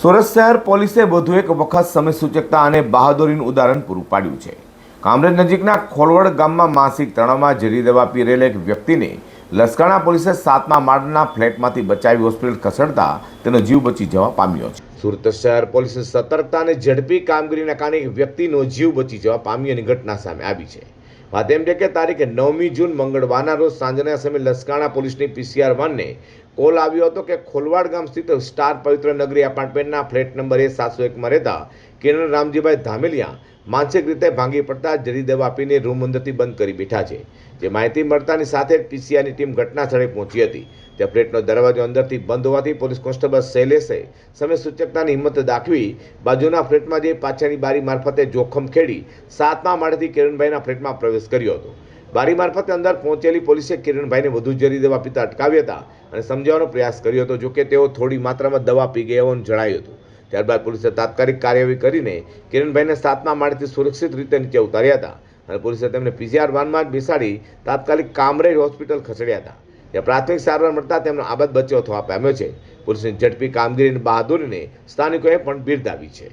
સુરત શહેર પોલીસે વધુ એક વખત સમય સૂચકતા અને બહાદુરીનું ઉદાહરણ પૂરું પાડ્યું છે। કામરેજ નજીકના ખોલવડ ગામમાં માનસિક તણાવમાં ઝેરી દવા પી રહેલા એક વ્યક્તિને લસકાણા પોલીસે 7મા માળના ફ્લેટમાંથી બચાવી હોસ્પિટલ ખસેડતા તેનો જીવ બચી જવા પામ્યો છે। સુરત શહેર પોલીસે સતર્કતા અને ઝડપી કામગીરીના કારણે એક વ્યક્તિનો જીવ બચી જવા પામ્યોની ઘટના સામે આવી છે। વાત એમ છે કે તારીખ 9મી જૂન મંગળવારના રોજ સાંજના સમયે લસકાણા પોલીસની PCR 1ને કોલ આવ્યો હતો કે ખોલવાડ ગામ સ્થિત સ્ટાર પવિત્ર નગરી એપાર્ટમેન્ટના ફ્લેટ નંબર A701માં રહેતા કિરણ રામજીભાઈ ધામેલિયા માનસિક રીતે ભાંગી પડતા ઝેરી દવા આપીને રૂમ અંદરથી બંધ કરી બેઠા છે। જે માહિતી મળતાની સાથે જ પીસીઆરની ટીમ ઘટના સ્થળે પહોંચી હતી। ત્યાં ફ્લેટનો દરવાજો અંદરથી બંધ હોવાથી પોલીસ કોન્સ્ટેબલ શૈલેષે સમય સૂચકતાની હિંમત દાખવી બાજુના ફ્લેટમાં જઈ પાછળની બારી મારફતે જોખમ ખેડી 7મા માળેથી કિરણભાઈના ફ્લેટમાં પ્રવેશ કર્યો હતો। બારી મારફતે અંદર પહોંચેલી પોલીસે કિરણભાઈને વધુ ઝેરી દવા પીતા અટકાવ્યા હતા અને સમજાવવાનો પ્રયાસ કર્યો હતો। જોકે તેઓ થોડી માત્રામાં દવા પી ગયા હોવાનું જણાયું હતું। ત્યારબાદ પોલીસે તાત્કાલિક કાર્યવાહી કરીને કિરણભાઈને 7મા માળેથી સુરક્ષિત રીતે નીચે ઉતાર્યા હતા અને પોલીસે તેમને PCR 1માં જ બેસાડી તાત્કાલિક કામરેજ હોસ્પિટલ ખસેડ્યા હતા। ત્યાં પ્રાથમિક સારવાર મળતા તેમનો આબાદ બચાવ થવા પામ્યો છે। પોલીસની ઝડપી કામગીરી અને બહાદુરીને સ્થાનિકોએ પણ બિરદાવી છે।